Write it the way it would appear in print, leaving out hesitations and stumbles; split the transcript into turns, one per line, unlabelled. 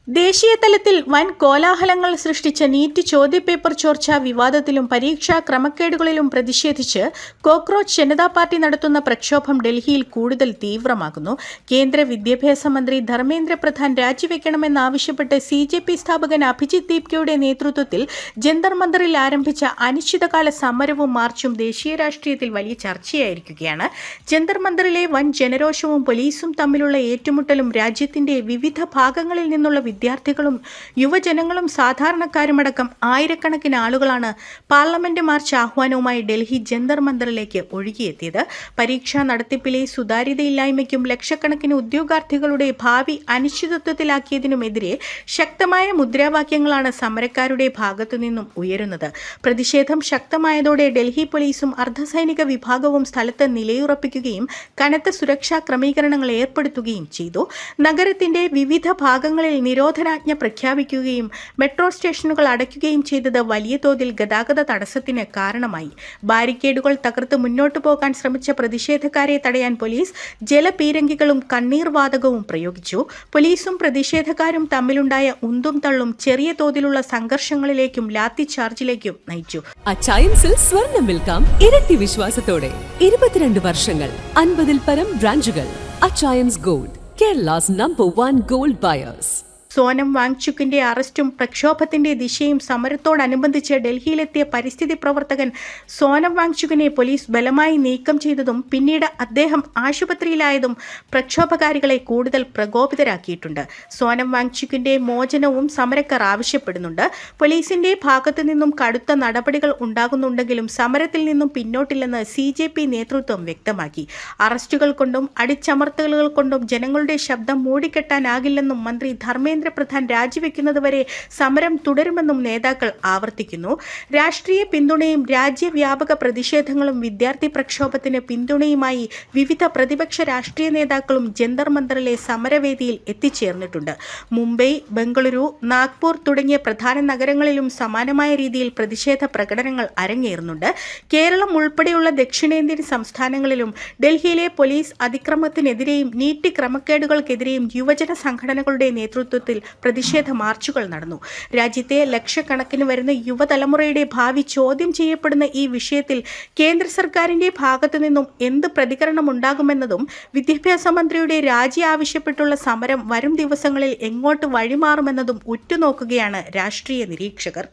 ദേശീയ തലത്തിൽ വൻ കോലാഹലങ്ങൾ സൃഷ്ടിച്ച നീറ്റ് ചോദ്യപേപ്പർ ചോർച്ച വിവാദത്തിലും പരീക്ഷാ ക്രമക്കേടുകളിലും പ്രതിഷേധിച്ച് കോക്രോച്ച് ജനതാ പാർട്ടി നടത്തുന്ന പ്രക്ഷോഭം ഡൽഹിയിൽ കൂടുതൽ തീവ്രമാകുന്നു. കേന്ദ്ര വിദ്യാഭ്യാസ മന്ത്രി ധർമ്മേന്ദ്ര പ്രധാൻ രാജിവെക്കണമെന്നാവശ്യപ്പെട്ട് CJP സ്ഥാപകൻ അഭിജിത് ദീപ്കയുടെ നേതൃത്വത്തിൽ ജന്തർ മന്ദറിൽ ആരംഭിച്ച അനിശ്ചിതകാല സമരവും മാർച്ചും ദേശീയ രാഷ്ട്രീയത്തിൽ വലിയ ചർച്ചയായിരിക്കുകയാണ്. ജന്തർ മന്ദറിലെ വൻ ജനരോഷവും പോലീസും തമ്മിലുള്ള ഏറ്റുമുട്ടലും രാജ്യത്തിന്റെ വിവിധ ഭാഗങ്ങളിൽ നിന്നുള്ള വിദ്യാർത്ഥികളും യുവജനങ്ങളും സാധാരണക്കാരുമടക്കം ആയിരക്കണക്കിന് ആളുകളാണ് പാർലമെന്റ് മാർച്ച് ആഹ്വാനവുമായി ഡൽഹി ജന്തർ മന്ദറിലേക്ക് ഒഴുകിയെത്തിയത്. പരീക്ഷാ നടത്തിപ്പിലെ സുതാര്യതയില്ലായ്മയ്ക്കും ലക്ഷക്കണക്കിന് ഉദ്യോഗാർത്ഥികളുടെ ഭാവി അനിശ്ചിതത്വത്തിലാക്കിയതിനുമെതിരെ ശക്തമായ മുദ്രാവാക്യങ്ങളാണ് സമരക്കാരുടെ ഭാഗത്തുനിന്നും ഉയരുന്നത്. പ്രതിഷേധം ശക്തമായതോടെ ഡൽഹി പോലീസും അർദ്ധസൈനിക വിഭാഗവും സ്ഥലത്ത് നിലയുറപ്പിക്കുകയും കനത്ത സുരക്ഷാ ക്രമീകരണങ്ങൾ ഏർപ്പെടുത്തുകയും ചെയ്തു. നഗരത്തിന്റെ വിവിധ ഭാഗങ്ങളിൽ നിരോധനാജ്ഞ പ്രഖ്യാപിക്കുകയും മെട്രോ സ്റ്റേഷനുകൾ അടയ്ക്കുകയും ചെയ്തത് വലിയ തോതിൽ ഗതാഗത തടസ്സത്തിന് കാരണമായി. ബാരിക്കേഡുകൾ തകർത്ത് മുന്നോട്ടു പോകാൻ ശ്രമിച്ച പ്രതിഷേധക്കാരെ തടയാൻ പോലീസ് ജലപീരങ്കികളും കണ്ണീർ വാതകവും പ്രയോഗിച്ചു. പോലീസും പ്രതിഷേധക്കാരും തമ്മിലുണ്ടായ ഉന്തും തള്ളും ചെറിയ തോതിലുള്ള സംഘർഷങ്ങളിലേക്കും ലാത്തി ചാർജിലേക്കും നയിച്ചു.
അച്ചയൻസിൽ സ്വർണ്ണം വിൽക്കാം ഇരട്ടി വിശ്വാസത്തോടെ 22 വർഷങ്ങൾ 50-ൽ പരം ബ്രാഞ്ചുകൾ. Achayans gold, Kerala's number 1 gold buyers.
Sonam വാങ്ചുക്കിന്റെ അറസ്റ്റും പ്രക്ഷോഭത്തിന്റെ ദിശയും സമരത്തോടനുബന്ധിച്ച് ഡൽഹിയിലെത്തിയ പരിസ്ഥിതി പ്രവർത്തകൻ സോനം വാങ്ചുക്കിനെ പോലീസ് ബലമായി നീക്കം ചെയ്തതും പിന്നീട് അദ്ദേഹം ആശുപത്രിയിലായതും പ്രക്ഷോഭകാരികളെ കൂടുതൽ പ്രകോപിതരാക്കിയിട്ടുണ്ട്. സോനം വാങ്ചുക്കിന്റെ മോചനവും സമരക്കാർ ആവശ്യപ്പെടുന്നുണ്ട്. പോലീസിന്റെ ഭാഗത്തു നിന്നും കടുത്ത നടപടികൾ ഉണ്ടാകുന്നുണ്ടെങ്കിലും സമരത്തിൽ നിന്നും പിന്നോട്ടില്ലെന്ന് CJP നേതൃത്വം വ്യക്തമാക്കി. അറസ്റ്റുകൾ കൊണ്ടും അടിച്ചമർത്തലുകൾ കൊണ്ടും ജനങ്ങളുടെ ശബ്ദം മൂടിക്കെട്ടാനാകില്ലെന്നും മന്ത്രി ധർമ്മേന്ദ്ര പ്രധാൻ രാജിവെക്കുന്നതുവരെ സമരം തുടരുമെന്നും നേതാക്കൾ ആവർത്തിക്കുന്നു. രാഷ്ട്രീയ പിന്തുണയും രാജ്യവ്യാപക പ്രതിഷേധങ്ങളും വിദ്യാർത്ഥി പ്രക്ഷോഭത്തിന് പിന്തുണയുമായി വിവിധ പ്രതിപക്ഷ രാഷ്ട്രീയ നേതാക്കളും ജന്തർ മന്ദറിലെ സമരവേദിയിൽ എത്തിച്ചേർന്നിട്ടുണ്ട്. മുംബൈ, ബംഗളൂരു, നാഗ്പൂർ തുടങ്ങിയ പ്രധാന നഗരങ്ങളിലും സമാനമായ രീതിയിൽ പ്രതിഷേധ പ്രകടനങ്ങൾ അരങ്ങേറുന്നുണ്ട്. കേരളം ഉൾപ്പെടെയുള്ള ദക്ഷിണേന്ത്യൻ സംസ്ഥാനങ്ങളിലും ഡൽഹിയിലെ പോലീസ് അതിക്രമത്തിനെതിരെയും നീറ്റ് ക്രമക്കേടുകൾക്കെതിരെയും യുവജന സംഘടനകളുടെ നേതൃത്വത്തിൽ പ്രതിഷേധ മാർച്ചുകൾ നടന്നു. രാജ്യത്തെ ലക്ഷക്കണക്കിന് വരുന്ന യുവതലമുറയുടെ ഭാവി ചോദ്യം ചെയ്യപ്പെടുന്ന ഈ വിഷയത്തിൽ കേന്ദ്ര സർക്കാരിന്റെ ഭാഗത്തു നിന്നും എന്ത് പ്രതികരണമുണ്ടാകുമെന്നതും വിദ്യാഭ്യാസ മന്ത്രിയുടെ രാജി ആവശ്യപ്പെട്ടുള്ള സമരം വരും ദിവസങ്ങളിൽ എങ്ങോട്ട് വഴിമാറുമെന്നതും ഉറ്റുനോക്കുകയാണ് രാഷ്ട്രീയ നിരീക്ഷകർ.